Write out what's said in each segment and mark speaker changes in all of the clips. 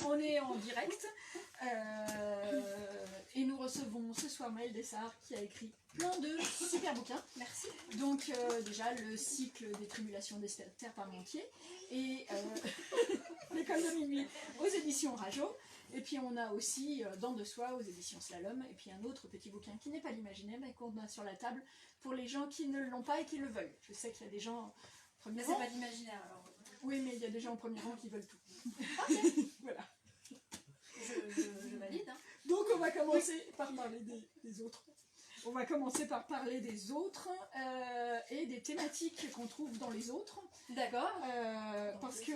Speaker 1: On est en direct et nous recevons ce soir Maëlle Dessart qui a écrit plein de super bouquins.
Speaker 2: Merci.
Speaker 1: Donc déjà le cycle des tribulations d'Esther Parmentier et l'école de minuit aux éditions Rajo. Et puis on a aussi Dents de soie aux éditions Slalom. Et puis un autre petit bouquin qui n'est pas l'imaginaire mais qu'on a sur la table pour les gens qui ne l'ont pas et qui le veulent. Je sais qu'il y a des gens...
Speaker 2: Mais c'est pas l'imaginaire alors.
Speaker 1: Oui, mais il y a des gens en premier rang qui veulent tout.
Speaker 2: Ok.
Speaker 1: Voilà.
Speaker 2: Je valide. Hein.
Speaker 1: Donc on va commencer par parler des autres. On va commencer par parler des autres et des thématiques qu'on trouve dans les autres.
Speaker 2: D'accord.
Speaker 1: Parce que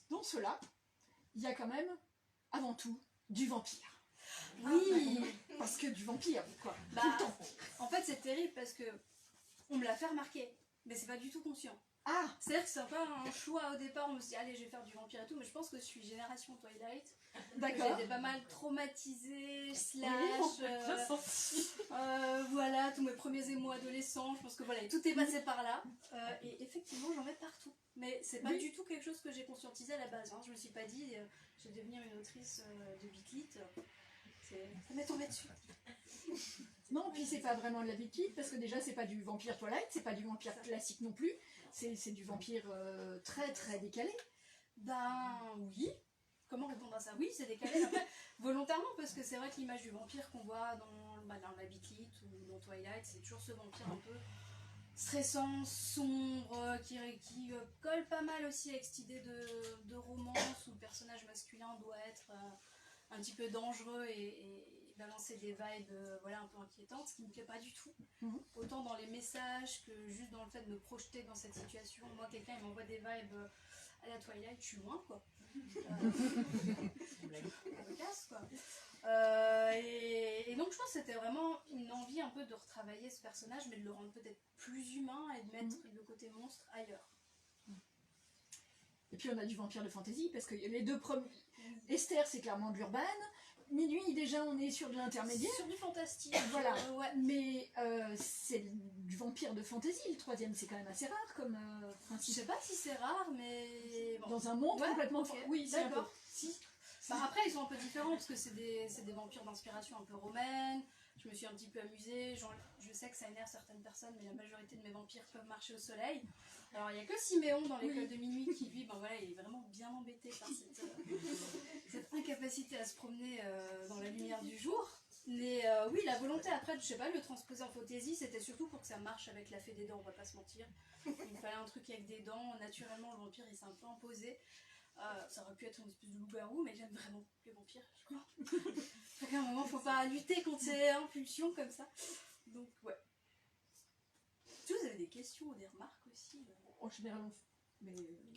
Speaker 1: dans cela, il y a quand même, avant tout, du vampire.
Speaker 2: Oui.
Speaker 1: Parce que du vampire, quoi.
Speaker 2: Bah,
Speaker 1: tout le temps.
Speaker 2: En fait, c'est terrible parce que on me l'a fait remarquer, mais c'est pas du tout conscient.
Speaker 1: Ah,
Speaker 2: C'est-à-dire que c'est pas un choix au départ, on me dit allez je vais faire du vampire et tout, mais je pense que je suis génération Twilight.
Speaker 1: d'accord.
Speaker 2: J'étais pas mal traumatisée, voilà, tous mes premiers émois adolescents, je pense que voilà, tout est passé par là. Et effectivement j'en mets partout. Mais c'est pas du tout quelque chose que j'ai conscientisé à la base. Hein. Je me suis pas dit je vais devenir une autrice de Bitlit. Ça m'est tombé dessus.
Speaker 1: Non, puis c'est pas vraiment de la victime, parce que déjà c'est pas du vampire Twilight, c'est pas du vampire classique non plus. C'est du vampire très très décalé.
Speaker 2: Ben oui. Comment répondre à ça? Oui, c'est décalé après, volontairement, parce que c'est vrai que l'image du vampire qu'on voit dans la Bitlit ou dans Twilight, c'est toujours ce vampire un peu stressant, sombre, qui colle pas mal aussi avec cette idée de romance où le personnage masculin doit être un petit peu dangereux et balancer des vibes voilà, un peu inquiétantes, ce qui ne me plaît pas du tout. Autant dans les messages que juste dans le fait de me projeter dans cette situation. Moi, quelqu'un il m'envoie des vibes à la Twilight, je suis loin quoi. Je me casse quoi. Et donc je pense que c'était vraiment une envie un peu de retravailler ce personnage, mais de le rendre peut-être plus humain et de mettre le côté monstre ailleurs.
Speaker 1: Et puis on a du vampire de fantasy, parce que les deux premiers... Esther, c'est clairement de l'urban. Minuit, déjà, on est sur de l'intermédiaire.
Speaker 2: Sur du fantastique.
Speaker 1: Voilà.
Speaker 2: Ouais.
Speaker 1: Mais c'est du vampire de fantasy. Le troisième, c'est quand même assez rare comme
Speaker 2: Je
Speaker 1: principe.
Speaker 2: sais pas si c'est rare, mais... Bon.
Speaker 1: Dans un monde complètement...
Speaker 2: Okay.
Speaker 1: Oui, c'est
Speaker 2: d'accord. Si. Bah, après, ils sont un peu différents, parce que c'est des vampires d'inspiration un peu romaine. Je me suis un petit peu amusée. Je sais que ça énerve certaines personnes, mais la majorité de mes vampires peuvent marcher au soleil. Alors, il n'y a que Siméon dans l'école de minuit qui, lui, ben, voilà, il est vraiment bien embêté par cette incapacité à se promener dans la lumière du jour. Mais oui, la volonté après, je sais pas, de le transposer en fantaisie, c'était surtout pour que ça marche avec la fée des dents, on va pas se mentir. Il me fallait un truc avec des dents. Naturellement, le vampire, il s'est un peu imposé. Ça aurait pu être une espèce de loup-garou, mais j'aime vraiment les vampires, je crois. Donc à un moment, faut pas lutter contre ces impulsions comme ça. Donc, ouais. Si vous avez des questions ou des remarques aussi
Speaker 1: En général, mais...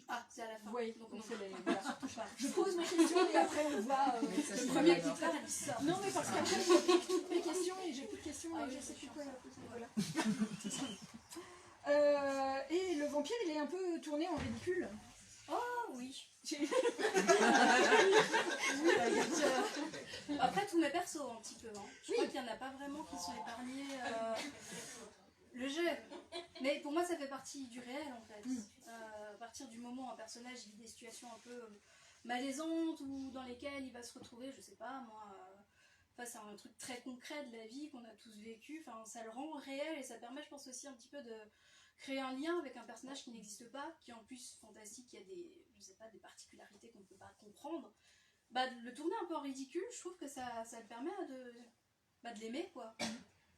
Speaker 2: Ah, c'est à la fin.
Speaker 1: Oui,
Speaker 2: donc
Speaker 1: on
Speaker 2: non.
Speaker 1: fait les...
Speaker 2: Voilà, surtout pas.
Speaker 1: Je pose ma question et après on va...
Speaker 2: Le premier qui part, elle dit ça.
Speaker 1: Non, mais parce qu'après, je pique toutes mes questions et j'ai plus de questions et
Speaker 2: oui,
Speaker 1: je sais plus quoi poser. Voilà.
Speaker 2: Voilà.
Speaker 1: Et le vampire, il est un peu tourné en ridicule.
Speaker 2: Oh oui. Après tous mes persos un petit peu. Hein. Je crois qu'il n'y en a pas vraiment qui sont épargnés. Le jeu. Mais pour moi ça fait partie du réel en fait. À partir du moment où un personnage vit des situations un peu malaisantes ou dans lesquelles il va se retrouver, je sais pas moi, face à un truc très concret de la vie qu'on a tous vécu, ça le rend réel et ça permet je pense aussi un petit peu de créer un lien avec un personnage qui n'existe pas, qui en plus fantastique, il y a des particularités qu'on ne peut pas comprendre. Bah, de le tourner un peu en ridicule, je trouve que ça le permet de l'aimer quoi.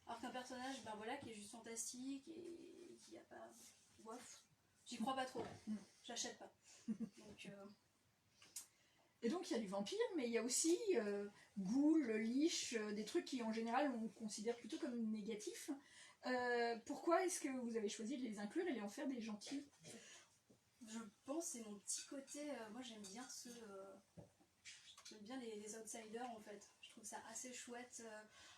Speaker 2: Alors qu'un personnage voilà, qui est juste fantastique et qui a pas... Bof, j'y crois pas trop, j'achète pas. Donc,
Speaker 1: Et donc il y a du vampire, mais il y a aussi ghoul, liche, des trucs qui en général on considère plutôt comme négatifs. Pourquoi est-ce que vous avez choisi de les inclure et de en faire des gentils?
Speaker 2: Je pense que c'est mon petit côté, moi j'aime bien j'aime bien les outsiders en fait. Je trouve ça assez chouette.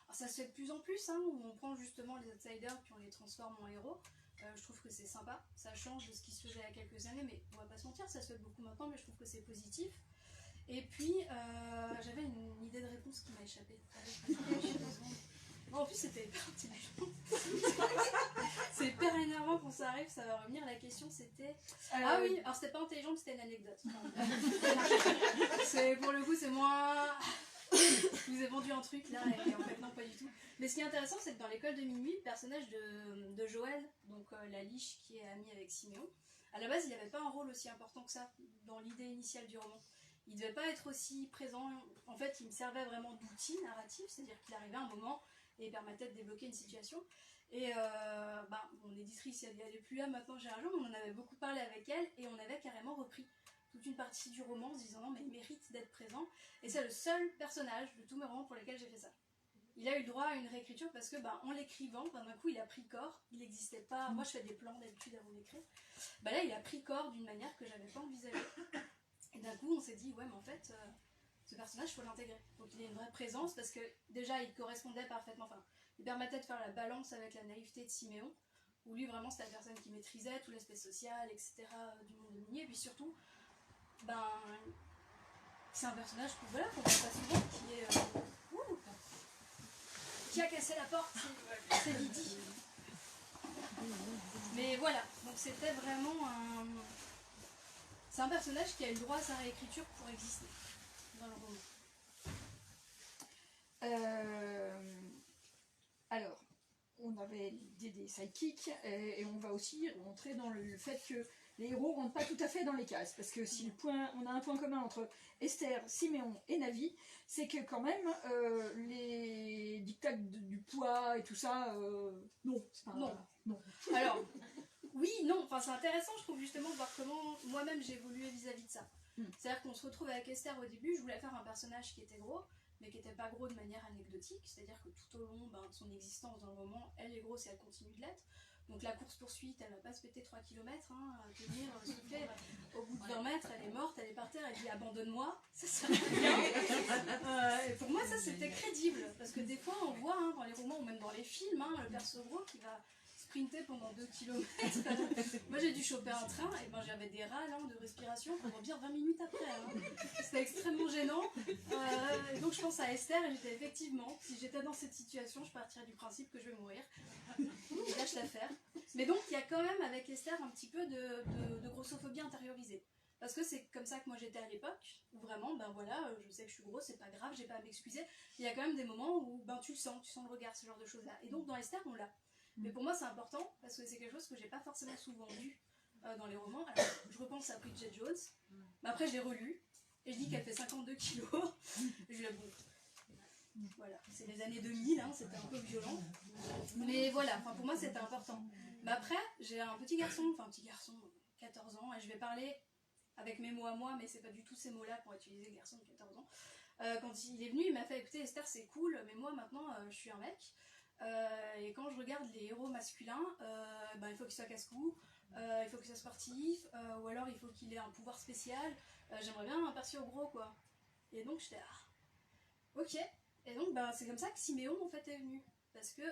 Speaker 2: Alors ça se fait de plus en plus, hein, où on prend justement les outsiders puis on les transforme en héros. Je trouve que c'est sympa, ça change de ce qui se faisait il y a quelques années, mais on va pas se mentir, ça se fait beaucoup maintenant, mais je trouve que c'est positif. Et puis, j'avais une idée de réponse qui m'a échappé. Bon, en plus, c'était hyper intelligent. C'est hyper énervant quand ça arrive, ça va revenir. La question c'était... Ah oui, alors c'était pas intelligent, mais c'était une anecdote. Et pour le coup, c'est moins... Je vous ai vendu un truc là, et en fait, non, pas du tout. Mais ce qui est intéressant, c'est que dans l'école de minuit, le personnage de Joël, donc la liche qui est amie avec Siméon, à la base, il n'avait pas un rôle aussi important que ça dans l'idée initiale du roman. Il ne devait pas être aussi présent. En fait, il me servait vraiment d'outil narratif, c'est-à-dire qu'il arrivait à un moment et il permettait de débloquer une situation. Et mon éditrice, elle n'est plus là maintenant, j'ai un jour, mais on en avait beaucoup parlé avec elle et on avait carrément repris toute une partie du roman en se disant non, mais il mérite d'être présent. Et c'est le seul personnage de tous mes romans pour lesquels j'ai fait ça. Il a eu le droit à une réécriture parce que en l'écrivant, d'un coup il a pris corps, il n'existait pas. Moi je fais des plans d'habitude avant d'écrire. Là il a pris corps d'une manière que j'avais pas envisagée. Et d'un coup on s'est dit ouais mais en fait ce personnage il faut l'intégrer. Donc il a une vraie présence parce que déjà il correspondait parfaitement, enfin il permettait de faire la balance avec la naïveté de Siméon, où lui vraiment c'était la personne qui maîtrisait tout l'aspect social, etc. du monde de Minuit. Et puis surtout, c'est un personnage qu'on voit pas souvent, qui a cassé la porte, c'est Lydie. Mais voilà, donc c'était vraiment c'est un personnage qui a eu le droit à sa réécriture pour exister dans le roman.
Speaker 1: Alors, on avait l'idée des sidekicks et on va aussi rentrer dans le fait que les héros ne rentrent pas tout à fait dans les cases, parce que si on a un point commun entre Esther, Siméon et Navi, c'est que quand même les dictats du poids et tout ça, non.
Speaker 2: Non. Alors, oui, non, c'est intéressant je trouve justement de voir comment moi-même j'ai évolué vis-à-vis de ça. C'est-à-dire qu'on se retrouve avec Esther au début, je voulais faire un personnage qui était gros, mais qui n'était pas gros de manière anecdotique, c'est-à-dire que tout au long de son existence dans le roman, elle est grosse et elle continue de l'être. Donc la course-poursuite, elle va pas se péter 3 km, à tenir, souffler. Au bout de 20 mètres, elle est morte, elle est par terre, elle dit abandonne-moi, ça sert à rien. Et pour moi, ça c'était crédible, parce que des fois on voit dans les romans ou même dans les films, le perso gros qui va sprinter pendant 2 km. Moi j'ai dû choper un train et j'avais des râles de respiration pour revenir 20 minutes après. C'était extrêmement gênant. Et donc je pense à Esther et j'étais effectivement, si j'étais dans cette situation, je partirais du principe que je vais mourir. Et lâche l'affaire. Mais donc il y a quand même avec Esther un petit peu de grossophobie intériorisée. Parce que c'est comme ça que moi j'étais à l'époque, où vraiment, je sais que je suis grosse, c'est pas grave, j'ai pas à m'excuser. Il y a quand même des moments où tu sens le regard, ce genre de choses-là. Et donc dans Esther, on l'a. Mais pour moi c'est important parce que c'est quelque chose que j'ai pas forcément souvent vu dans les romans. Alors je repense à Bridget Jones, mais après je l'ai relu et je dis qu'elle fait 52 kilos. Je dis voilà, c'est les années 2000, c'était un peu violent. Mais voilà, pour moi c'était important. Mais après j'ai un petit garçon, 14 ans, et je vais parler avec mes mots à moi, mais c'est pas du tout ces mots-là pour utiliser le garçon de 14 ans. Quand il est venu, il m'a fait écouter Esther c'est cool, mais moi maintenant je suis un mec. Et quand je regarde les héros masculins, il faut qu'il soit casse-cou, il faut qu'il soit sportif, ou alors il faut qu'il ait un pouvoir spécial. J'aimerais bien un perso gros quoi. Et donc j'étais ok. Et donc c'est comme ça que Siméon en fait est venu. Parce que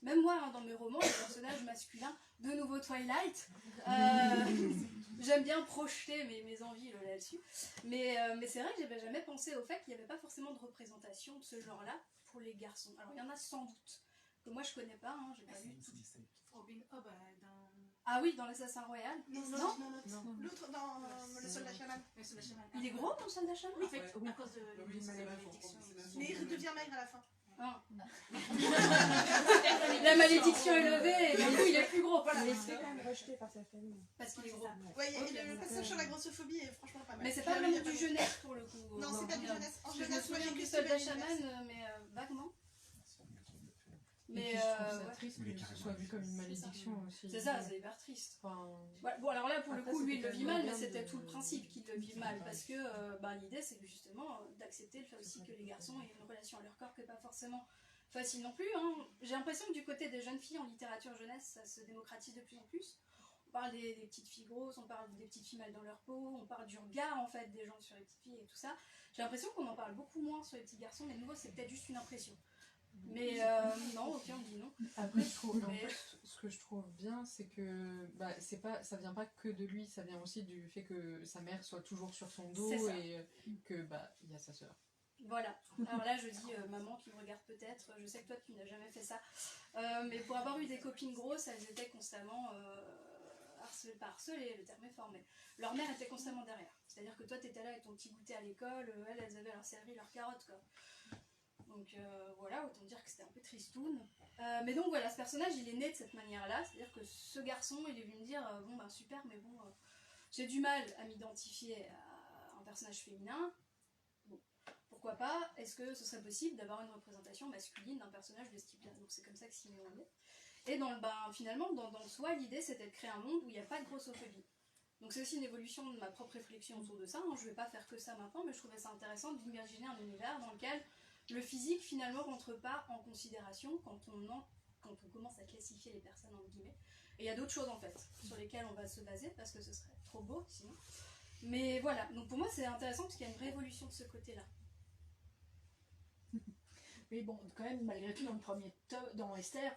Speaker 2: même moi dans mes romans, les personnages masculins, de nouveau Twilight, j'aime bien projeter mes envies là-dessus. Mais c'est vrai que j'avais jamais pensé au fait qu'il n'y avait pas forcément de représentation de ce genre-là pour les garçons. Alors il y en a sans doute que moi je connais pas, j'ai pas vu tout. Ah oui, dans l'Assassin Royal.
Speaker 3: Non. L'autre dans le Soldat Chaman.
Speaker 2: Il est gros dans le Soldat Chaman.
Speaker 3: Oui, à cause de malédiction. Mais il redevient maigre à la fin.
Speaker 2: La malédiction est levée et du coup il est plus gros.
Speaker 4: Il est quand même rejeté par sa famille.
Speaker 2: Parce qu'il est gros.
Speaker 3: Ouais, le passage sur la grossophobie est franchement pas mal.
Speaker 2: Mais c'est pas vraiment du jeunesse pour le coup.
Speaker 3: Non, c'est pas du jeunesse. En
Speaker 2: Je me
Speaker 3: jeunesse,
Speaker 2: souviens du Soldat Chaman, mais vaguement. Mais
Speaker 4: c'est triste que ce soit vu comme une malédiction aussi.
Speaker 2: C'est ça, c'est hyper triste. Voilà. Bon, alors là, pour le coup, lui, il le vit mal, mais c'était tout le principe qu'il le vit mal. Parce que l'idée, c'est justement d'accepter le fait aussi que les garçons aient une relation à leur corps qui n'est pas forcément facile non plus. J'ai l'impression que du côté des jeunes filles en littérature jeunesse, ça se démocratise de plus en plus. On parle des petites filles grosses, on parle des petites filles mal dans leur peau, on parle du regard en fait des gens sur les petites filles et tout ça. J'ai l'impression qu'on en parle beaucoup moins sur les petits garçons, mais de nouveau, c'est peut-être juste une impression. Mais non, ok, on dit non.
Speaker 4: Après, ce que je trouve bien, c'est que ça vient pas que de lui, ça vient aussi du fait que sa mère soit toujours sur son dos et que il y a sa sœur.
Speaker 2: Voilà. Alors là, je dis maman qui me regarde peut-être. Je sais que toi, tu n'as jamais fait ça. Mais pour avoir eu des copines grosses, elles étaient constamment pas harcelées, le terme est fort, mais leur mère était constamment derrière. C'est-à-dire que toi, t'étais là avec ton petit goûter à l'école, elles avaient leur servi leurs carottes, quoi. Donc voilà, autant dire que c'était un peu tristoun. Mais donc voilà, ce personnage, il est né de cette manière-là, c'est-à-dire que ce garçon, il est venu me dire, bon ben super, mais bon, j'ai du mal à m'identifier à un personnage féminin. Bon, pourquoi pas, est-ce que ce serait possible d'avoir une représentation masculine d'un personnage de ce type-là? Donc c'est comme ça que Siméon est né. Et finalement, dans le soi, l'idée c'était de créer un monde où il n'y a pas de grossophobie. Donc c'est aussi une évolution de ma propre réflexion autour de ça, hein. Je ne vais pas faire que ça maintenant, mais je trouvais ça intéressant d'imaginer un univers dans lequel le physique finalement rentre pas en considération quand on commence à classifier les personnes en guillemets. Et il y a d'autres choses en fait, sur lesquelles on va se baser, parce que ce serait trop beau sinon. Mais voilà, donc pour moi c'est intéressant parce qu'il y a une révolution de ce côté-là.
Speaker 1: Mais bon, quand même, malgré tout, dans le premier tome, dans Esther,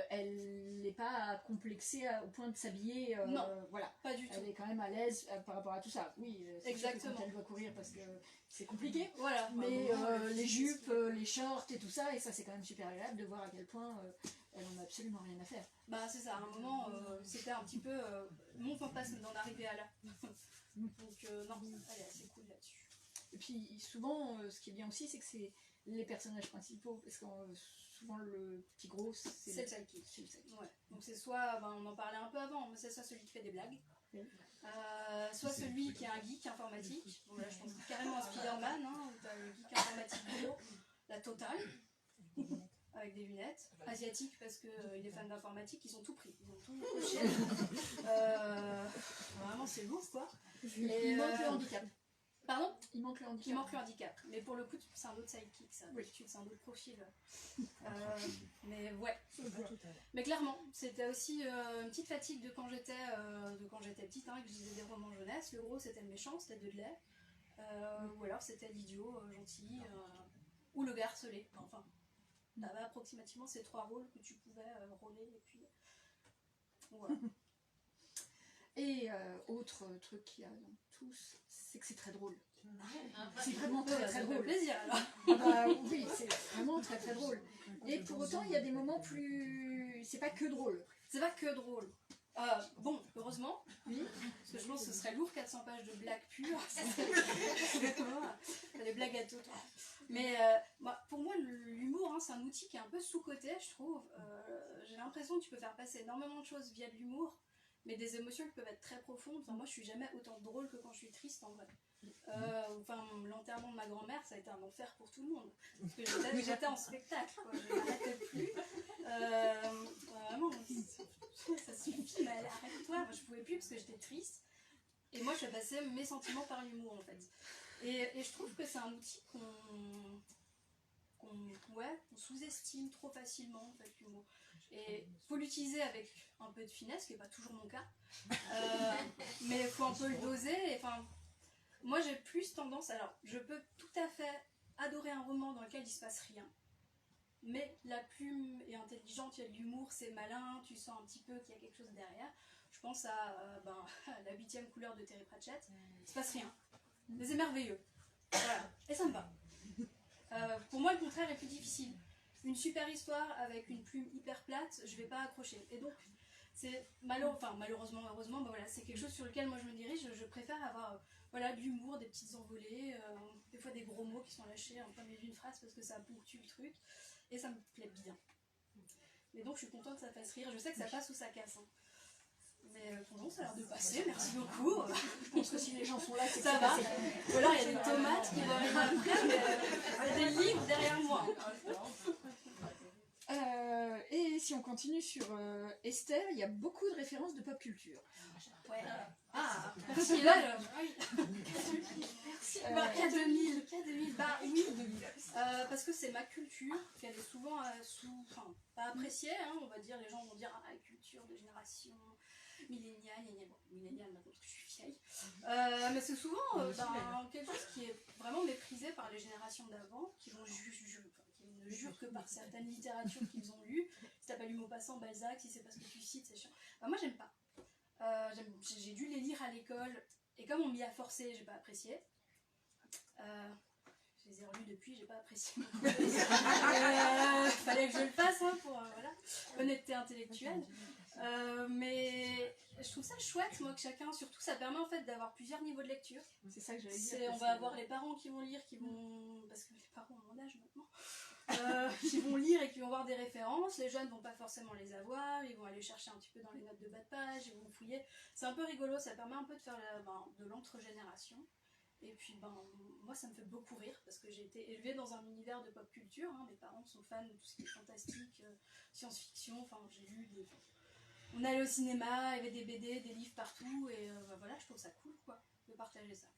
Speaker 1: elle n'est pas complexée au point de s'habiller.
Speaker 2: Non,
Speaker 1: voilà.
Speaker 2: Pas du tout.
Speaker 1: Elle est quand même à l'aise par rapport à tout ça. Oui, c'est sûr que
Speaker 2: Exactement.
Speaker 1: quand elle doit courir parce que c'est compliqué.
Speaker 2: Voilà.
Speaker 1: Mais les jupes, les shorts et tout ça, et ça c'est quand même super agréable de voir à quel point elle en a absolument rien à faire.
Speaker 2: Bah c'est ça, à un moment c'était un petit peu mon fantasme d'en arriver à là. Donc non, elle est assez cool là-dessus.
Speaker 1: Et puis souvent, ce qui est bien aussi, c'est que c'est les personnages principaux, parce que souvent le petit gros, c'est
Speaker 2: le sidekick. Ouais. Donc c'est soit, on en parlait un peu avant, mais c'est soit celui qui fait des blagues, soit celui qui est un geek informatique. Bon là je pense carrément à Spider-Man, hein, où t'as le geek informatique gros, la totale, avec des lunettes, asiatique parce qu'il est fan d'informatique, ils ont tout pris, ils ont tout coché. Vraiment c'est lourd quoi.
Speaker 1: Il manque le handicap.
Speaker 2: Pardon ?
Speaker 1: Il manque le handicap.
Speaker 2: Il manque le handicap. Mais pour le coup, c'est un autre sidekick, ça. D'habitude, c'est un autre profil. Mais ouais. Mais clairement, c'était aussi une petite fatigue de quand j'étais petite, hein, que je lisais des romans jeunesse. Le gros, c'était le méchant, c'était Dudley. Ou alors, c'était l'idiot, gentil, ou le gars harcelé. Enfin, t'avais approximativement ces trois rôles que tu pouvais rôler. Et puis, voilà.
Speaker 1: Et autre truc qu'il y a dans tous, c'est que c'est très drôle. C'est vraiment très très drôle.
Speaker 2: Ça fait plaisir alors.
Speaker 1: Oui, c'est vraiment très très drôle. Et pour autant, il y a des moments plus. C'est pas que drôle.
Speaker 2: C'est pas que drôle. Bon, heureusement, oui, parce que je pense que ce serait lourd 400 pages de blagues pures. Des blagues à tout. Mais pour moi, l'humour, hein, c'est un outil qui est un peu sous-coté, je trouve. J'ai l'impression que tu peux faire passer énormément de choses via de l'humour. Mais des émotions qui peuvent être très profondes. Enfin, moi, je suis jamais autant drôle que quand je suis triste en vrai. L'enterrement de ma grand-mère, ça a été un enfer pour tout le monde. Parce que j'étais en spectacle, quoi. Je n'arrêtais plus. Vraiment, ça suffit, mais arrête-toi. Moi, je pouvais plus parce que j'étais triste. Et moi, je passais mes sentiments par l'humour en fait. Et je trouve que c'est un outil qu'on sous-estime trop facilement en fait, l'humour. Et il faut l'utiliser avec un peu de finesse, ce qui n'est pas toujours mon cas. Mais il faut un peu le doser. Enfin, moi j'ai plus tendance, alors je peux tout à fait adorer un roman dans lequel il ne se passe rien. Mais la plume est intelligente, il y a de l'humour, c'est malin, tu sens un petit peu qu'il y a quelque chose derrière. Je pense à La 8e couleur de Terry Pratchett, il ne se passe rien. Mais c'est merveilleux. Voilà. Et ça me va. Pour moi, le contraire est plus difficile. Une super histoire avec une plume hyper plate, je vais pas accrocher. Et donc, c'est malheureusement, heureusement, voilà, c'est quelque chose sur lequel moi je me dirige. Je préfère avoir de l'humour, des petites envolées, des fois des gros mots qui sont lâchés en plein milieu d'une phrase parce que ça ponctue le truc. Et ça me plaît bien. Et donc, je suis contente que ça fasse rire. Je sais que ça passe ou ça casse. Hein. Mais pour nous, ça a l'air de passer. Merci beaucoup.
Speaker 1: Je pense que si les gens sont là, c'est
Speaker 2: ça va. Ou alors, il y a des tomates qui vont arriver après, mais il y a des livres derrière moi.
Speaker 1: Et si on continue sur Esther, il y a beaucoup de références de pop culture.
Speaker 2: Ouais. Ah, merci. Là, oui. Merci. K2000. Bah oui. Parce que c'est ma culture, qu'elle est souvent pas appréciée. Hein, on va dire, les gens vont dire la culture de génération milléniale. Milléniale maintenant parce que je suis vieille. Mais c'est souvent quelque chose qui est vraiment méprisé par les générations d'avant, qui vont ne jurent que par certaines littératures qu'ils ont lues. Si t'as pas lu Maupassant, Balzac, si c'est pas ce que tu cites, c'est chiant. Moi j'aime pas. J'ai dû les lire à l'école et comme on m'y a forcé, j'ai pas apprécié. Je les ai relus depuis, j'ai pas apprécié. Fallait que je le fasse pour honnêteté intellectuelle. Mais je trouve ça chouette, moi, que chacun, surtout ça permet en fait d'avoir plusieurs niveaux de lecture.
Speaker 1: C'est ça que j'allais dire.
Speaker 2: On va avoir les parents qui vont lire, parce que les parents ont mon âge maintenant, qui vont lire et qui vont voir des références. Les jeunes vont pas forcément les avoir, ils vont aller chercher un petit peu dans les notes de bas de page, ils vont fouiller. C'est un peu rigolo, ça permet un peu de faire de l'entre-génération. Et puis moi ça me fait beaucoup rire parce que j'ai été élevée dans un univers de pop culture, hein. Mes parents sont fans de tout ce qui est fantastique, science-fiction, enfin j'ai lu des... On allait au cinéma, il y avait des BD, des livres partout et voilà, je trouve ça cool quoi, de partager ça.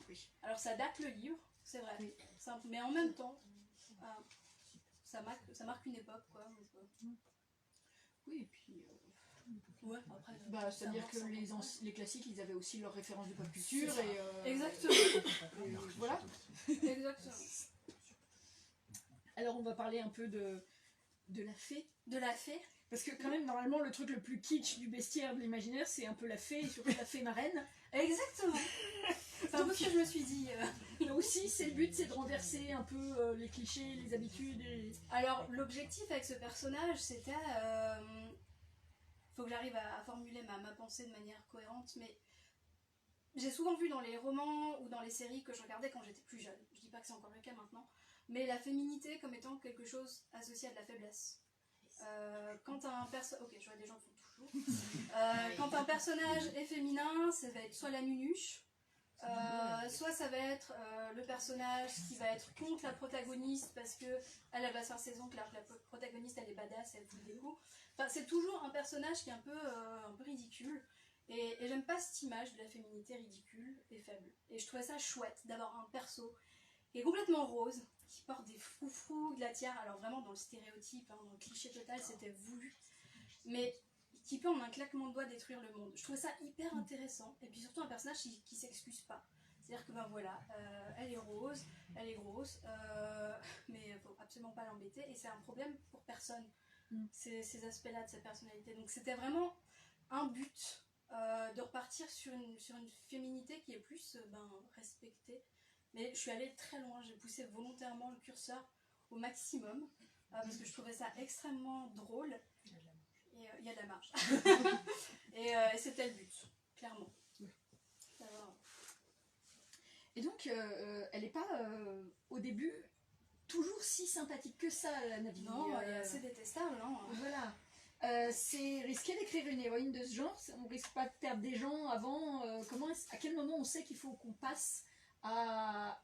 Speaker 1: Oui.
Speaker 2: Alors ça date le livre, c'est vrai,
Speaker 1: oui.
Speaker 2: mais en même temps ça marque une époque quoi.
Speaker 1: Oui, et puis...
Speaker 2: Ouais, après,
Speaker 1: c'est-à-dire que les classiques, ils avaient aussi leurs références de pop culture.
Speaker 2: Exactement.
Speaker 1: Et voilà.
Speaker 2: Exactement.
Speaker 1: Alors, on va parler un peu de la fée.
Speaker 2: De la fée.
Speaker 1: Parce que quand même, normalement, le truc le plus kitsch du bestiaire de l'imaginaire, c'est un peu la fée, et surtout la fée marraine.
Speaker 2: Exactement. C'est un peu ce que je me suis dit.
Speaker 1: Là aussi, c'est le but, c'est de renverser un peu les clichés, les habitudes.
Speaker 2: Alors, l'objectif avec ce personnage, c'était... faut que j'arrive à formuler ma pensée de manière cohérente, mais j'ai souvent vu dans les romans ou dans les séries que je regardais quand j'étais plus jeune, je dis pas que c'est encore le cas maintenant, mais la féminité comme étant quelque chose associé à de la faiblesse. Quand un personnage... Ok, je vois des gens qui font toujours. Quand un personnage est féminin, ça va être soit la nunuche, soit ça va être le personnage qui va être contre la protagoniste parce que elle va se faire ses oncles alors que la protagoniste elle est badass, elle fout des coups. Enfin, c'est toujours un personnage qui est un peu ridicule et j'aime pas cette image de la féminité ridicule et faible. Et je trouvais ça chouette d'avoir un perso qui est complètement rose, qui porte des froufrous, glatières, alors vraiment dans le stéréotype, hein, dans le cliché total, c'était voulu, mais qui peut en un claquement de doigts détruire le monde. Je trouvais ça hyper intéressant, et puis surtout un personnage qui s'excuse pas. C'est-à-dire que voilà, elle est rose, elle est grosse, mais il faut absolument pas l'embêter, et c'est un problème pour personne, ces aspects-là de sa personnalité. Donc c'était vraiment un but de repartir sur une féminité qui est plus respectée. Mais je suis allée très loin, j'ai poussé volontairement le curseur au maximum, parce que je trouvais ça extrêmement drôle. Et il y a de la marge. et c'était le but, clairement.
Speaker 1: Et donc, elle n'est pas, au début, toujours si sympathique que ça, la Navi.
Speaker 2: Non, elle est assez détestable. Hein.
Speaker 1: Voilà. C'est risqué d'écrire une héroïne de ce genre. On risque pas de perdre des gens avant. À quel moment on sait qu'il faut qu'on passe à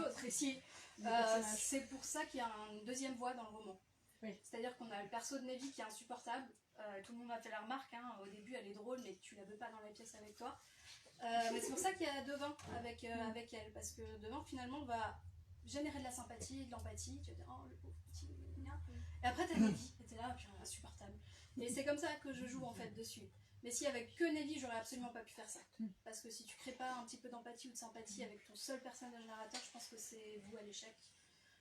Speaker 1: apprécier
Speaker 2: c'est pour ça qu'il y a une deuxième voix dans le roman.
Speaker 1: Oui.
Speaker 2: C'est-à-dire qu'on a le perso de Navi qui est insupportable. Tout le monde a fait la remarque. Hein. Au début, elle est drôle, mais tu la veux pas dans la pièce avec toi. Mais c'est pour ça qu'il y a Devin avec elle. Parce que Devin, finalement, va générer de la sympathie, de l'empathie. Tu vas dire, oh, le pauvre petit. Et après, t'as Navi. Et t'es là, puis insupportable. Et c'est comme ça que je joue en fait dessus. Mais si avec que Navi, j'aurais absolument pas pu faire ça. Parce que si tu crées pas un petit peu d'empathie ou de sympathie avec ton seul personnage narrateur, je pense que c'est vous à l'échec.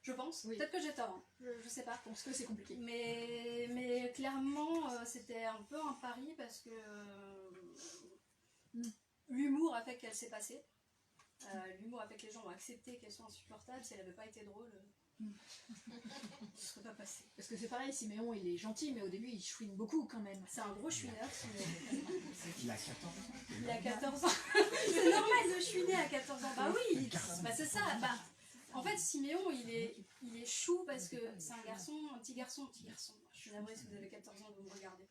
Speaker 2: Je pense. Oui. Peut-être que j'ai tort. Hein. Je sais pas.
Speaker 1: Je pense que c'est compliqué.
Speaker 2: Mais clairement, c'était un peu un pari parce que l'humour a fait qu'elle s'est passée. L'humour a fait que les gens ont accepté qu'elle soit insupportable. Si elle avait pas été drôle, ce serait pas passé.
Speaker 1: Parce que c'est pareil, Siméon il est gentil, mais au début il chouine beaucoup quand même.
Speaker 2: C'est un gros chouineur.
Speaker 5: Il a 14 ans.
Speaker 2: Il a 14 ans. C'est normal de chouiner à 14 ans. Bah oui, c'est ça. En fait, Siméon, il est chou parce que c'est un petit garçon. Je suis navrée si vous avez 14 ans, vous me regardez.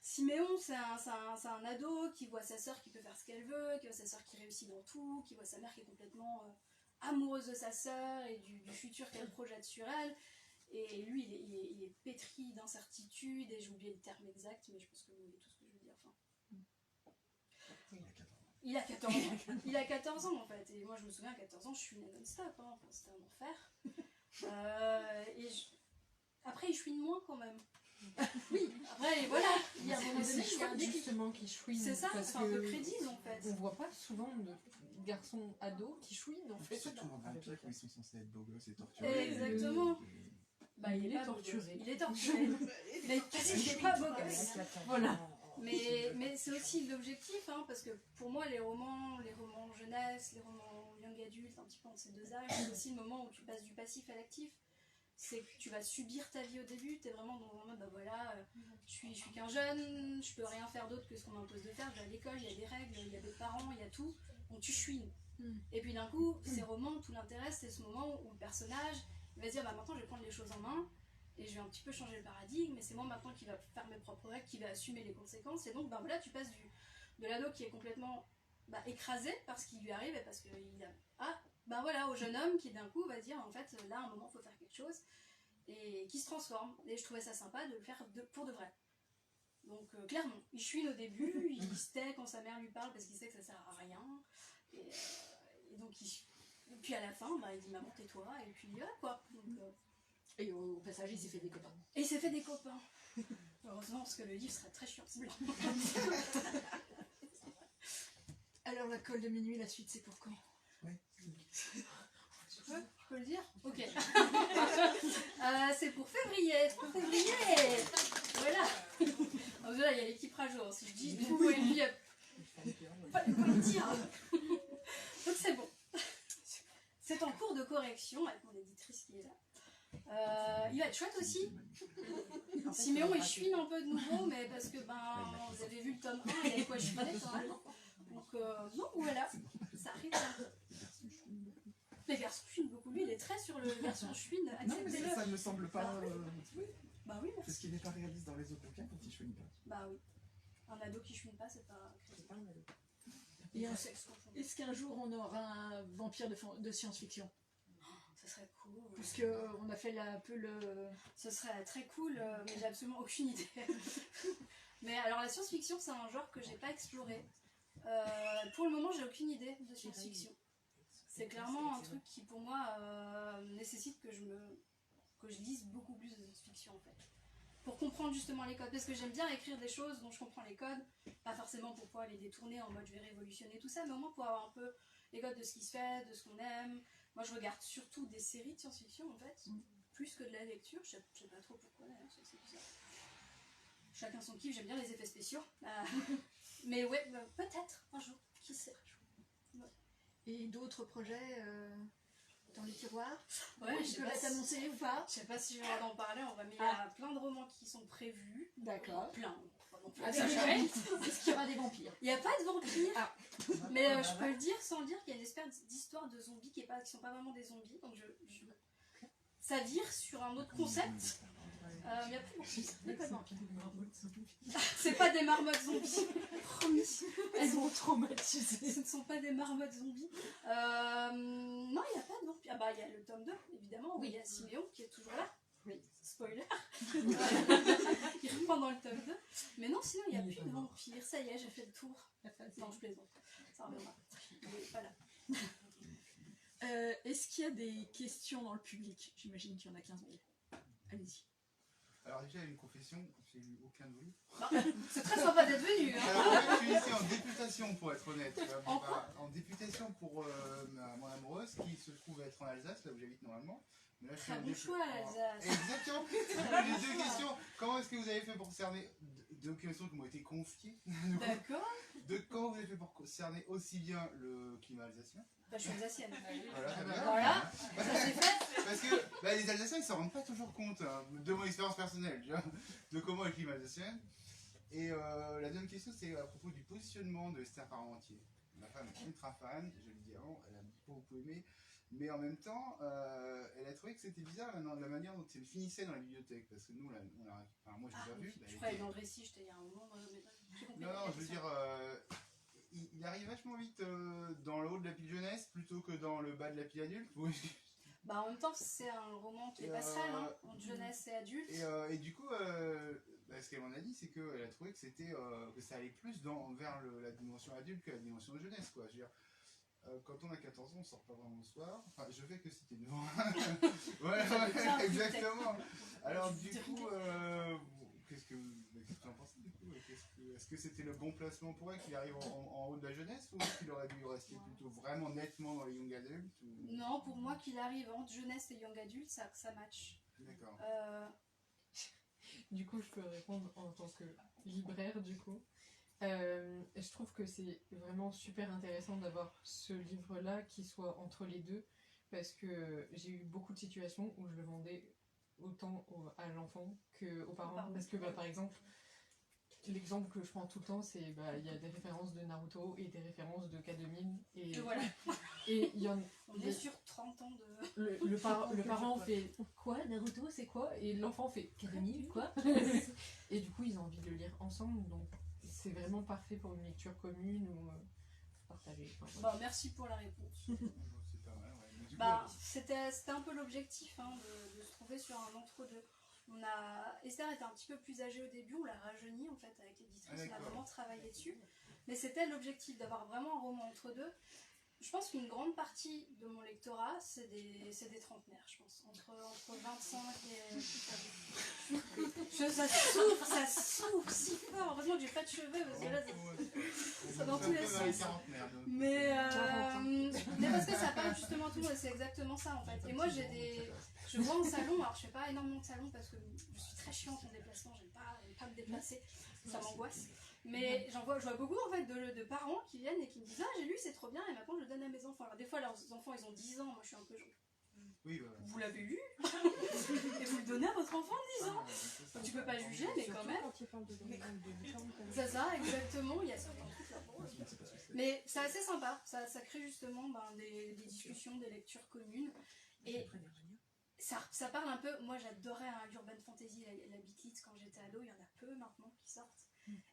Speaker 2: Siméon, c'est un ado qui voit sa sœur qui peut faire ce qu'elle veut, qui voit sa sœur qui réussit dans tout, qui voit sa mère qui est complètement amoureuse de sa sœur et du futur qu'elle projette sur elle. Et lui, il est pétri d'incertitude, et j'ai oublié le terme exact, mais je pense que vous voyez tout ce que je veux dire. Il a 14 ans. Il a 14 ans en fait. Et moi je me souviens à 14 ans je suis non-stop. Hein. Enfin, c'était un enfer. Après il chouine moins quand même. Oui, après voilà. Il y a un moment donné, il y a un déclic.
Speaker 4: Justement qui chouine.
Speaker 2: C'est ça, c'est un peu crédible en fait.
Speaker 4: On voit pas souvent de garçons ados qui chouinent en fait.
Speaker 5: Surtout en vampire où ils sont censés être beaux gosses et torturés.
Speaker 2: Exactement. Il est torturé. Il est torturé. Mais il est pas beau gosse. Voilà. Mais c'est aussi l'objectif, hein, parce que pour moi les romans jeunesse, les romans young adultes, un petit peu entre ces deux âges, c'est aussi le moment où tu passes du passif à l'actif. c'est que tu vas subir ta vie au début, tu es vraiment dans un mode, bah voilà, je suis qu'un jeune, je peux rien faire d'autre que ce qu'on m'impose de faire, je vais à l'école, il y a des règles, il y a des parents, il y a tout, donc tu chouines. Et puis d'un coup, ces romans, tout l'intérêt, c'est ce moment où le personnage il va se dire, bah maintenant je vais prendre les choses en main, et je vais un petit peu changer le paradigme, et c'est moi maintenant qui va faire mes propres règles, qui va assumer les conséquences, et donc ben voilà, tu passes de l'ado qui est complètement écrasé par ce qui lui arrive, et parce qu'il a... Ah, ben voilà, au jeune homme qui d'un coup va se dire, en fait, là, à un moment, il faut faire quelque chose, et qui se transforme, et je trouvais ça sympa de le faire pour de vrai. Donc clairement, il chouine au début, il se tait quand sa mère lui parle, parce qu'il sait que ça sert à rien, et donc et puis à la fin, il dit, maman, tais-toi, et puis voilà quoi. Donc,
Speaker 1: Et au passage, il s'est fait des copains.
Speaker 2: et il s'est fait des copains. Heureusement, parce que le livre serait très chiant.
Speaker 1: Alors, la colle de minuit, la suite, c'est pour quand?
Speaker 2: Je peux le dire? Ok. C'est pour février. Voilà. Donc là, il y a l'équipe Rajo. Si je dis tout, il n'y a pas de quoi le dire. Donc c'est bon. C'est en cours de correction avec mon éditrice qui est là. Il va être chouette aussi. Siméon il chouine un peu de nouveau, mais parce que vous avez vu le tome 1, il y a quoi chouiner quand même. Donc non, voilà, ça arrive. Les garçons chouinent beaucoup, lui il est très sur le garçon chouine,
Speaker 5: Non, mais
Speaker 2: acceptez-le.
Speaker 5: ça ne me semble pas.
Speaker 2: Bah oui,
Speaker 5: C'est ce
Speaker 2: merci.
Speaker 5: qui n'est pas réaliste dans les autres bouquins quand il chouine pas.
Speaker 2: Bah oui. Un ado qui chouine pas, c'est pas.
Speaker 1: Et est-ce qu'un jour, on aura un vampire de science-fiction?
Speaker 2: Ce serait cool.
Speaker 1: Parce qu'on a fait un peu le...
Speaker 2: Ce serait très cool, mais j'ai absolument aucune idée. Mais alors la science-fiction, c'est un genre que j'ai pas exploré. Pour le moment, j'ai aucune idée de science-fiction. C'est clairement un truc qui, pour moi, nécessite que je lise beaucoup plus de science-fiction en fait. Pour comprendre justement les codes. Parce que j'aime bien écrire des choses dont je comprends les codes, pas forcément pour pouvoir les détourner en mode je vais révolutionner tout ça, mais au moins pour avoir un peu les codes de ce qui se fait, de ce qu'on aime. Moi je regarde surtout des séries de science-fiction en fait, plus que de la lecture, je sais pas trop pourquoi d'ailleurs, c'est bizarre. Chacun son kiff, j'aime bien les effets spéciaux. Mais ouais, peut-être un jour, qui sait. Ouais.
Speaker 1: Et d'autres projets dans les tiroirs?
Speaker 2: Ouais,
Speaker 1: Tu peux t'annoncer ou pas?
Speaker 2: Je sais pas si je vais en parler, on va mettre il y a plein de romans qui sont prévus.
Speaker 1: D'accord.
Speaker 2: Plein.
Speaker 1: Est-ce qu'il y aura des vampires?
Speaker 2: Il n'y a pas de vampires, mais je peux le dire sans le dire qu'il y a une espèce d'histoire de zombies qui sont pas vraiment des zombies, donc ça vire sur un autre concept. Il n'y a pas de vampires. C'est pas des marmottes zombies, promis.
Speaker 1: Elles sont traumatisées.
Speaker 2: Ce ne sont pas des marmottes zombies. Non, il n'y a pas de vampires. Il y a le tome 2, évidemment, où il y a Siméon qui est toujours là.
Speaker 1: Oui.
Speaker 2: Spoiler. Il reprend dans le tome 2. Mais non, sinon, il n'y a plus de vampires. Ça y est, j'ai fait le tour. Non, je plaisante. Ça reviendra. Mais voilà.
Speaker 1: Est-ce qu'il y a des questions dans le public? J'imagine qu'il y en a 15 000. Allez-y.
Speaker 5: Alors déjà, une confession, j'ai lu aucun de vos livres.
Speaker 2: C'est très sympa d'être venu.
Speaker 5: Alors en fait, je suis ici en députation pour être honnête.
Speaker 2: En quoi?
Speaker 5: En députation pour mon amoureuse qui se trouve être en Alsace, là où j'habite normalement. Mais là, je suis
Speaker 2: Très
Speaker 5: en
Speaker 2: bon choix, l'Alsace.
Speaker 5: Exactement. J'ai deux questions. Comment est-ce que vous avez fait pour cerner deux questions qui m'ont été confiées?
Speaker 2: D'accord.
Speaker 5: Comment vous avez fait pour cerner aussi bien le climat alsacien?
Speaker 2: Je suis alsacienne.
Speaker 5: Voilà, très bien.
Speaker 2: Voilà, ça c'est fait.
Speaker 5: Parce que les Alsaciens ils s'en rendent pas toujours compte de mon expérience personnelle, tu vois, de comment est le climat alsacien. Et la deuxième question c'est à propos du positionnement de Esther Parmentier. Ma femme est ultra fan, je lui dis avant, elle a beaucoup aimé, mais en même temps elle a trouvé que c'était bizarre la manière dont elle finissait dans la bibliothèque. Parce que nous, moi je l'ai pas vu.
Speaker 2: Je croyais dans le récit, j'étais il y a un moment.
Speaker 5: Non, je veux dire. Il arrive vachement vite dans le haut de la pile jeunesse plutôt que dans le bas de la pile adulte.
Speaker 2: En même temps, c'est un roman qui est passerelle, entre jeunesse et adulte.
Speaker 5: Et du coup, ce qu'elle m'en a dit, c'est qu'elle a trouvé que que ça allait plus vers la dimension adulte que la dimension jeunesse, quoi. Je veux dire, quand on a 14 ans, on sort pas vraiment le soir. Enfin, je fais que c'était devant. Ouais, exactement. Alors du coup, qu'est-ce que tu en penses du coup? Est-ce que c'était le bon placement pour elle qu'il arrive en haut de la jeunesse, ou qu'il aurait dû rester plutôt vraiment nettement dans les young adultes
Speaker 2: Non, pour moi qu'il arrive entre jeunesse et young adulte, ça match.
Speaker 5: D'accord.
Speaker 4: Du coup, je peux répondre en tant que libraire, du coup. Je trouve que c'est vraiment super intéressant d'avoir ce livre-là qui soit entre les deux, parce que j'ai eu beaucoup de situations où je le vendais autant à l'enfant qu'aux parents. Parce que, par exemple, l'exemple que je prends tout le temps, c'est il y a des références de Naruto et des références de K2000. Et
Speaker 2: voilà.
Speaker 4: Et il y en
Speaker 2: On est sur 30 ans de...
Speaker 4: le parent fait quoi Naruto c'est quoi et l'enfant fait K2000 quoi et du coup ils ont envie de le lire ensemble, donc c'est vraiment parfait pour une lecture commune ou partagée.
Speaker 2: Bon, merci pour la réponse.
Speaker 5: C'est pas mal, ouais. Mais du coup,
Speaker 2: C'était un peu l'objectif de se trouver sur un entre-deux. Esther était un petit peu plus âgée au début, on l'a rajeuni en fait avec l'éditrice, on a vraiment travaillé dessus. Mais c'était l'objectif d'avoir vraiment un roman entre deux. Je pense qu'une grande partie de mon lectorat, c'est des trentenaires, je pense. Entre 25 et... ça souffre si fort. Heureusement que j'ai pas de cheveux, parce que là, ça dans tous les sens. Mais parce que ça parle justement tout, et c'est exactement ça en fait. Et moi, je vois en salon, alors je fais pas énormément de salon parce que je suis très chiante en déplacement, j'aime pas me déplacer, ça m'angoisse. Mais je vois beaucoup en fait de parents qui viennent et qui me disent ah j'ai lu c'est trop bien et maintenant je le donne à mes enfants. Alors des fois leurs enfants ils ont 10 ans, moi je suis un peu genre
Speaker 5: oui,
Speaker 2: vous l'avez lu et vous le donnez à votre enfant de 10 ans. Donc, tu peux pas juger mais quand même. C'est ça exactement, il y a certains trucs là. Mais c'est assez sympa, ça crée justement des discussions, des lectures communes et ça parle un peu, moi j'adorais l'urban fantasy, la Beatlit quand j'étais ado, il y en a peu maintenant qui sortent.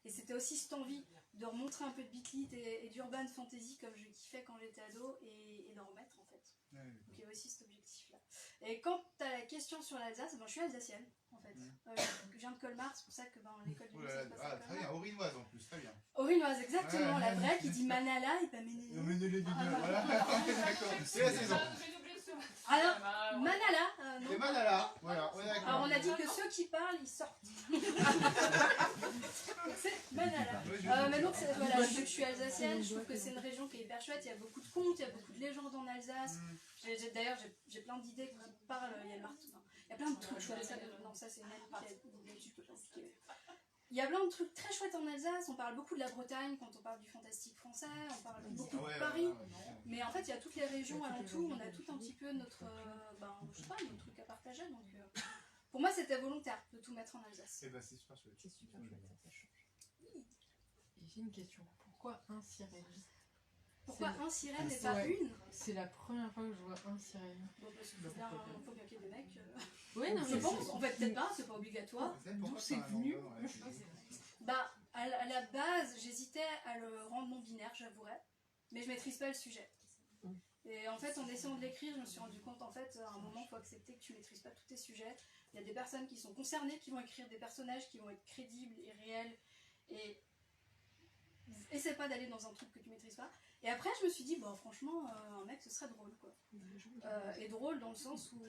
Speaker 2: Et c'était aussi cette envie de remontrer un peu de Beatlit et d'urban fantasy comme je kiffais quand j'étais ado et d'en remettre en fait. Donc il y a aussi cet objectif là. Et quant à la question sur l'Alsace, je suis alsacienne en fait. Je viens de Colmar, c'est pour ça que l'école de lycée se passe à Colmar.
Speaker 5: Très bien, aurinoise en plus, très bien.
Speaker 2: Aurinoise, exactement, la vraie qui dit Manala et pas Ménéné.
Speaker 5: Voilà, d'accord, c'est la saison.
Speaker 2: Alors, Manala, non.
Speaker 5: C'est Manala, voilà, on est d'accord.
Speaker 2: Alors on a dit que ceux qui parlent, ils sortent. C'est Manala. Mais donc, voilà, je suis alsacienne, je trouve que c'est une région qui est hyper chouette, il y a beaucoup de contes, il y a beaucoup de légendes en Alsace. D'ailleurs, j'ai plein d'idées qui parlent, il y a plein de trucs chouettes. Non, ça c'est une amie qui a dit dessus, je peux pas expliquer. Il y a plein de trucs très chouettes en Alsace, on parle beaucoup de la Bretagne quand on parle du fantastique français, on parle beaucoup de Paris, mais en fait il y a toutes les régions alentours, on a tout un petit peu notre, je sais pas, notre truc à partager, donc pour moi c'était volontaire de tout mettre en Alsace.
Speaker 5: Et bah c'est super chouette.
Speaker 4: C'est super chouette, ça change. Et j'ai une question, pourquoi un sirène?
Speaker 2: Pourquoi un sirène et pas une?
Speaker 4: C'est la première fois que je vois un sirène.
Speaker 2: Bon, parce qu'il faut bien qu'il y ait des mecs.
Speaker 4: Oui, non,
Speaker 2: je pense, en fait peut-être pas, c'est pas obligatoire.
Speaker 4: D'où c'est venu?
Speaker 2: À la base, j'hésitais à le rendre non-binaire, j'avouerais, mais je maîtrise pas le sujet. Et en fait, en essayant de l'écrire, je me suis rendu compte, en fait, à un moment, il faut accepter que tu maîtrises pas tous tes sujets. Il y a des personnes qui sont concernées, qui vont écrire des personnages qui vont être crédibles et réels, et essaie pas d'aller dans un truc que tu maîtrises pas. Et après, je me suis dit, bon, franchement, un mec, ce serait drôle, quoi. Et drôle dans le sens où,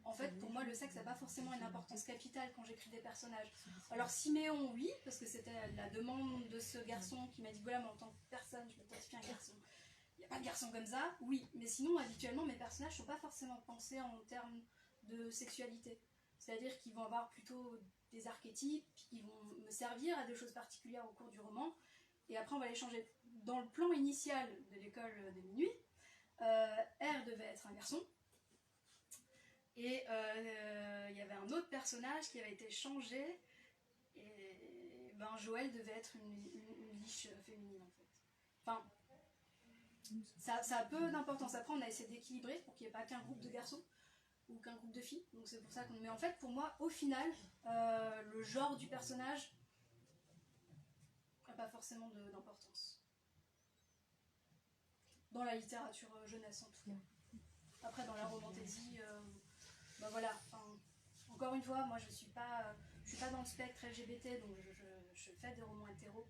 Speaker 2: en fait, pour moi, le sexe n'a pas forcément une importance capitale quand j'écris des personnages. Alors, Siméon, oui, parce que c'était la demande de ce garçon qui m'a dit, voilà, moi, en tant que personne, je m'identifie à un garçon. Il n'y a pas de garçon comme ça, oui. Mais sinon, habituellement, mes personnages ne sont pas forcément pensés en termes de sexualité. C'est-à-dire qu'ils vont avoir plutôt des archétypes, qui vont me servir à des choses particulières au cours du roman. Et après, on va les changer. Dans le plan initial de l'école de minuit, R devait être un garçon. Et il y avait un autre personnage qui avait été changé. Et Joël devait être une liche féminine, en fait. Enfin, ça a peu d'importance. Après, on a essayé d'équilibrer pour qu'il n'y ait pas qu'un groupe de garçons ou qu'un groupe de filles. Donc c'est pour ça qu'on... Mais en fait, pour moi, au final, le genre du personnage n'a pas forcément d'importance. Dans la littérature jeunesse, en tout cas. Après, dans la romantaisie, voilà. Encore une fois, moi, je suis pas dans le spectre LGBT, donc je fais des romans hétéros.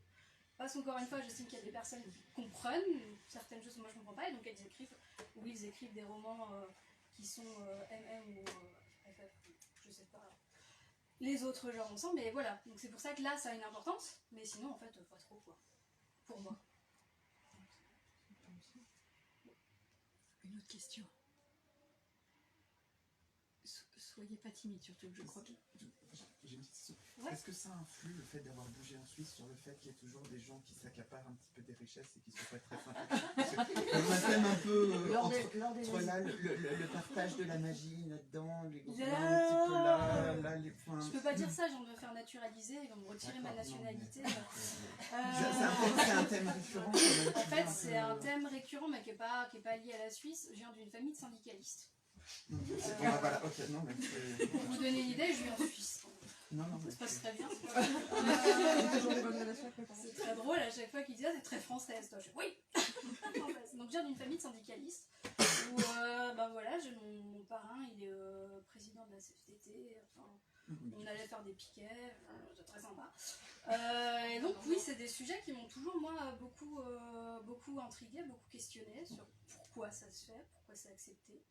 Speaker 2: Parce qu'encore une fois, j'estime qu'il y a des personnes qui comprennent certaines choses que moi je ne comprends pas, et donc elles écrivent, ou ils écrivent des romans qui sont MM ou FF, je sais pas, les autres genres ensemble, mais voilà. Donc c'est pour ça que là, ça a une importance, mais sinon, en fait, pas trop, quoi, pour moi.
Speaker 1: Une autre question. Soyez pas timide, surtout, je crois que...
Speaker 6: J'ai une petite question.
Speaker 2: Ouais.
Speaker 6: Est-ce que ça influe le fait d'avoir bougé en Suisse sur le fait qu'il y ait toujours des gens qui s'accaparent un petit peu des richesses et qui sont pas très sympathiques? Parce que on a quand même un peu entre là, le partage de la magie là-dedans, les gros un petit peu là, les points.
Speaker 2: Je peux pas dire ça, j'en dois faire naturaliser, ils vont me retirer ma nationalité.
Speaker 6: C'est un thème récurrent.
Speaker 2: En fait, c'est un thème récurrent, mais qui est pas lié à la Suisse. Je viens d'une famille de syndicalistes.
Speaker 6: Voilà, ok, non, mais
Speaker 2: Pour vous donner une idée, je vis en Suisse.
Speaker 6: non,
Speaker 2: Ça se passe très bien.
Speaker 4: Toujours des bonnes relations avec mes parents.
Speaker 2: C'est très drôle, à chaque fois qu'ils disent ah, c'est très française. Toi, je oui. Donc, je viens d'une famille de syndicalistes où, bah voilà, j'ai mon parrain, il est président de la CFDT. Enfin, on allait faire des piquets, c'était très sympa. Et donc, oui, c'est des sujets qui m'ont toujours, moi, beaucoup intrigué, beaucoup questionné sur pourquoi ça se fait, pourquoi c'est accepté.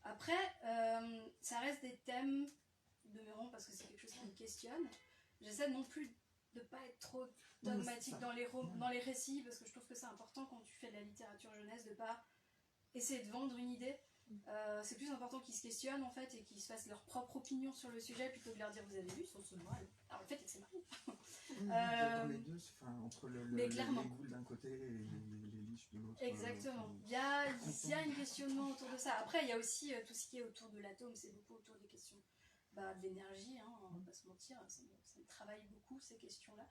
Speaker 2: Après, ça reste des thèmes demeurant parce que c'est quelque chose qui me questionne. J'essaie non plus de ne pas être trop dogmatique dans les récits parce que je trouve que c'est important quand tu fais de la littérature jeunesse de ne pas essayer de vendre une idée. C'est plus important qu'ils se questionnent en fait et qu'ils se fassent leur propre opinion sur le sujet plutôt que de leur dire vous avez vu, c'est mal. Alors en fait c'est mal.
Speaker 6: Dans les deux, entre
Speaker 2: mais clairement.
Speaker 6: les goules d'un côté et les liches de l'autre.
Speaker 2: Exactement. Il y a un questionnement autour de ça. Après il y a aussi tout ce qui est autour de l'atome, c'est beaucoup autour des questions de l'énergie, hein, on va pas se mentir, ça me travaille beaucoup ces questions-là.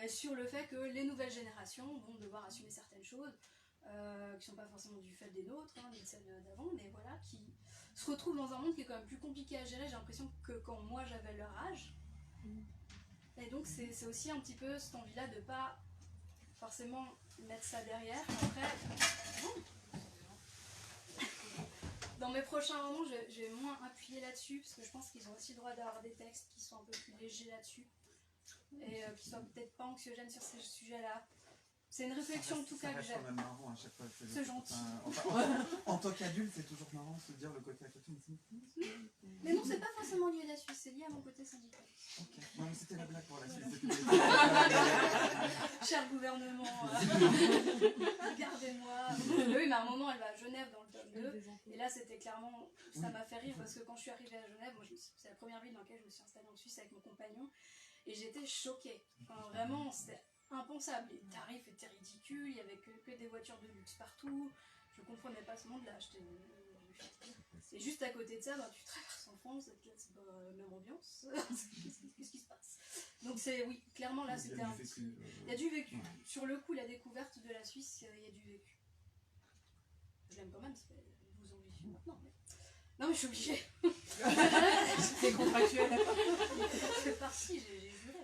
Speaker 2: Et sur le fait que les nouvelles générations vont devoir assumer certaines choses qui ne sont pas forcément du fait des nôtres, hein, ni de celles d'avant, mais voilà, qui se retrouvent dans un monde qui est quand même plus compliqué à gérer, j'ai l'impression, que quand moi j'avais leur âge. Et donc c'est aussi un petit peu cette envie-là de ne pas forcément mettre ça derrière. Après, dans mes prochains romans, je vais moins appuyer là-dessus, parce que je pense qu'ils ont aussi le droit d'avoir des textes qui sont un peu plus légers là-dessus, et qui soient peut-être pas anxiogènes sur ces sujets-là. C'est une réflexion en tout cas que j'ai.
Speaker 6: C'est quand même marrant à chaque fois.
Speaker 2: C'est gentil.
Speaker 6: En tant qu'adulte, c'est toujours marrant de se dire le côté à côté.
Speaker 2: Mais non, c'est pas forcément lié à la Suisse, c'est lié à mon côté syndical.
Speaker 6: Ok. Non, mais c'était la blague pour la Suisse.
Speaker 2: Cher gouvernement, regardez-moi. Oui, mais à un moment, elle va à Genève dans le tome 2. Et là, c'était clairement. Ça m'a fait rire parce que quand je suis arrivée à Genève, moi, c'est la première ville dans laquelle je me suis installée en Suisse avec mon compagnon. Et j'étais choquée. Enfin, vraiment, c'était impensable. Les tarifs étaient ridicules, il n'y avait que des voitures de luxe partout. Je ne comprenais pas ce monde-là. Et juste à côté de ça, bah, tu traverses en France, c'est pas la même ambiance. Qu'est-ce qui se passe? Donc c'est oui, clairement là c'était un petit... Il y a du vécu. Sur le coup, la découverte de la Suisse, il y a du vécu. Je l'aime quand même, ça fait 12 ans que j'y suis maintenant. Mais... Non mais je suis obligée.
Speaker 4: C'est contractuel.
Speaker 2: C'est parti, j'ai juré.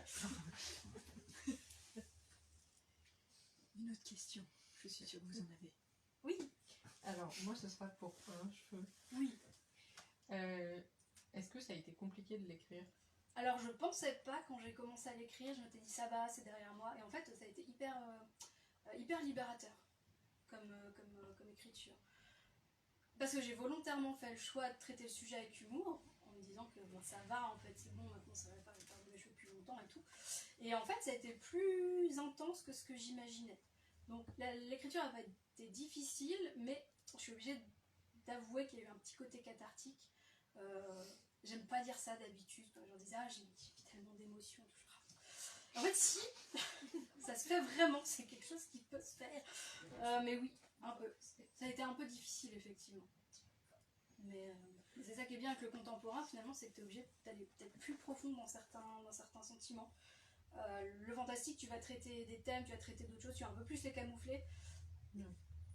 Speaker 1: Une autre question, je suis sûre que vous en avez.
Speaker 2: Oui.
Speaker 4: Alors, moi, ce sera pour un cheveu.
Speaker 2: Oui.
Speaker 4: Est-ce que ça a été compliqué de l'écrire?
Speaker 2: Alors, je pensais pas quand j'ai commencé à l'écrire, je m'étais dit ça va, c'est derrière moi. Et en fait, ça a été hyper libérateur comme écriture. Parce que j'ai volontairement fait le choix de traiter le sujet avec humour, en me disant que bon, ça va, en fait, c'est bon, maintenant ça va pas, je parle de mes cheveux depuis longtemps et tout. Et en fait, ça a été plus intense que ce que j'imaginais. Donc, l'écriture a été difficile, mais je suis obligée d'avouer qu'il y a eu un petit côté cathartique. J'aime pas dire ça d'habitude, quand les gens disent ah, j'ai tellement d'émotions. En fait, si, ça se fait vraiment, c'est quelque chose qui peut se faire. Mais oui, un peu. Ça a été un peu difficile, effectivement. Mais c'est ça qui est bien avec le contemporain, finalement, c'est que tu es obligé d'aller peut-être plus profond dans certains sentiments. Le fantastique, tu vas traiter des thèmes, tu vas traiter d'autres choses, tu vas un peu plus les camoufler.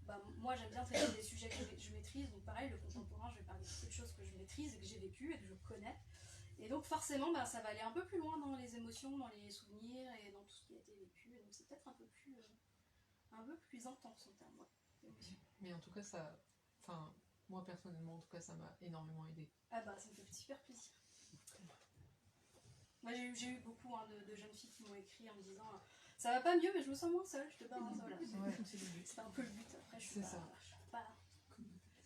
Speaker 2: Bah, moi, j'aime bien traiter des sujets que je maîtrise, donc pareil, le contemporain, je vais parler de beaucoup de choses que je maîtrise et que j'ai vécues et que je connais. Et donc forcément, bah, ça va aller un peu plus loin dans les émotions, dans les souvenirs et dans tout ce qui a été vécu. Et donc c'est peut-être un peu plus intense en termes d'émotions.
Speaker 4: Mais en tout cas, ça... Enfin, moi personnellement, en tout cas, ça m'a énormément aidé.
Speaker 2: Ah bah, ça me fait super plaisir. Moi, j'ai eu beaucoup de jeunes filles qui m'ont écrit en me disant ça va pas mieux, mais je me sens moins seule, je te parle. Voilà.
Speaker 4: Ouais,
Speaker 2: c'est un peu le but. Après, je suis pas...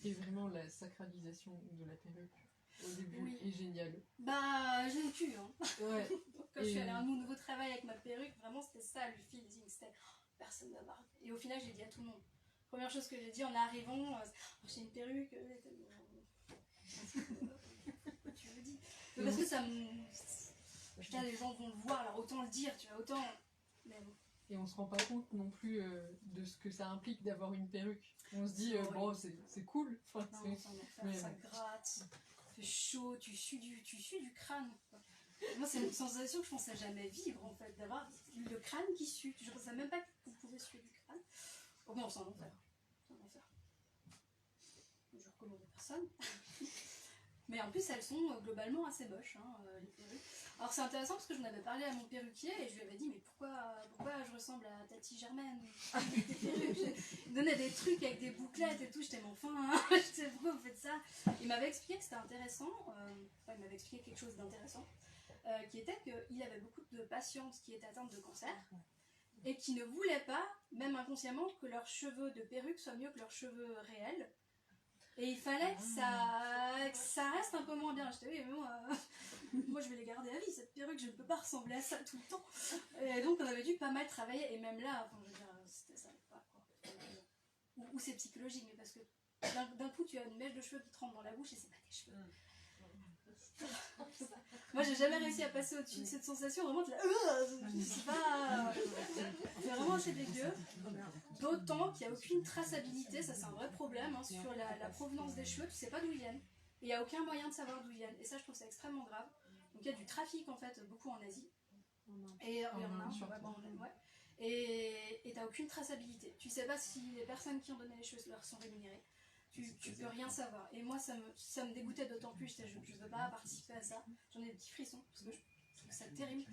Speaker 4: Et vraiment, la sacralisation de la perruque au début est géniale.
Speaker 2: Bah, j'ai vécu, hein.
Speaker 4: Ouais.
Speaker 2: Quand je suis allée à un nouveau travail avec ma perruque, vraiment, c'était ça le feeling. C'était personne ne marre. Et au final, j'ai dit à tout le monde. Première chose que j'ai dit en arrivant, j'ai une perruque. Mais parce que ça me... Putain, les gens vont le voir, alors autant le dire, tu vois, autant... Mais bon.
Speaker 4: Et on se rend pas compte non plus de ce que ça implique d'avoir une perruque. On se dit, bon, c'est cool. Enfin,
Speaker 2: Non, c'est un enfer,
Speaker 4: mais
Speaker 2: ça gratte, ça fait chaud, tu sues du crâne. Quoi. Moi, c'est une sensation que je pensais jamais vivre, en fait, d'avoir le crâne qui sue. Je pensais même pas qu'on pouvait suer du crâne. Oh bon, c'est un enfer. C'est un enfer. Je recommande à personne. Mais en plus, elles sont globalement assez moches, hein, les perruques. Alors c'est intéressant parce que j'en avais parlé à mon perruquier et je lui avais dit mais pourquoi je ressemble à Tati Germaine? Il me donnait des trucs avec des bouclettes et tout, j'étais mais enfin, hein, je sais pourquoi vous faites ça. Il m'avait expliqué que c'était intéressant, enfin, il m'avait expliqué quelque chose d'intéressant, qui était qu'il avait beaucoup de patientes qui étaient atteintes de cancer et qui ne voulaient pas, même inconsciemment, que leurs cheveux de perruque soient mieux que leurs cheveux réels. Et il fallait que ça reste un peu moins bien. J'étais oui, mais moi je vais les garder à vie, cette perruque, je ne peux pas ressembler à ça tout le temps. Et donc on avait dû pas mal travailler, et même là, enfin, je veux dire, ça n'allait pas, quoi. Ou c'est psychologique, mais parce que d'un coup tu as une mèche de cheveux qui te rentre dans la bouche et c'est pas tes cheveux. Moi j'ai jamais réussi à passer au-dessus de cette sensation, vraiment de la... c'est pas... C'est vraiment assez dégueu. D'autant qu'il n'y a aucune traçabilité, ça c'est un vrai problème, hein, sur la provenance des cheveux, tu sais pas d'où ils viennent. Et il n'y a aucun moyen de savoir d'où ils viennent. Et ça je trouve ça extrêmement grave. Donc il y a du trafic en fait, beaucoup en Asie. Et en Inde, ouais. Et t'as aucune traçabilité. Tu sais pas si les personnes qui ont donné les cheveux leur sont rémunérées. Tu peux rien savoir. Et moi, ça me dégoûtait d'autant plus. Je ne veux pas participer à ça. J'en ai des petits frissons parce que je trouve ça terrible.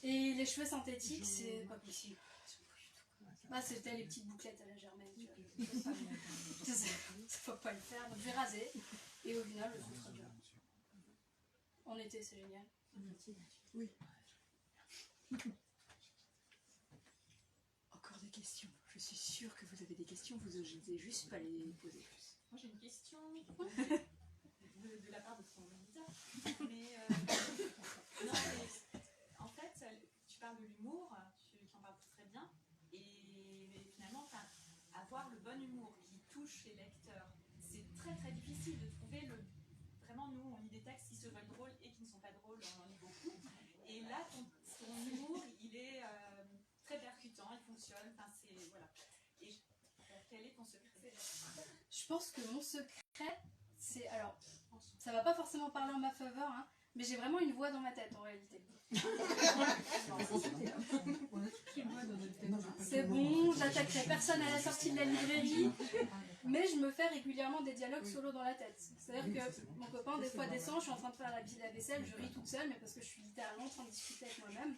Speaker 2: Et les cheveux synthétiques, c'est pas possible. Bah, c'était les petites bouclettes à la Germaine. Ça faut pas le faire. Donc, je vais raser. Et au final, je trouve très bien. En été, c'est génial.
Speaker 1: Oui. Encore des questions. Je suis sûre que vous avez des questions, vous n'osez juste pas les poser.
Speaker 7: Moi j'ai une question de la part de ton auditeur. Mais, non, mais en fait, tu parles de l'humour, tu en parles très bien. Et finalement, avoir le bon humour qui touche les lecteurs, c'est très très difficile de trouver le. Vraiment, nous on lit des textes qui se veulent drôles et qui ne sont pas drôles, on en lit beaucoup. Et là, ton humour, il est très percutant, il fonctionne. Enfin, c'est. Voilà. Et quel est ton secret?
Speaker 2: Je pense que mon secret, c'est... Alors, ça va pas forcément parler en ma faveur, hein, mais j'ai vraiment une voix dans ma tête en réalité. C'est bon, j'attaquerai personne à la sortie de la librairie, mais je me fais régulièrement des dialogues solo dans la tête. C'est-à-dire que mon copain, des fois, descend, je suis en train de faire la vaisselle, je ris toute seule, mais parce que je suis littéralement en train de discuter avec moi-même.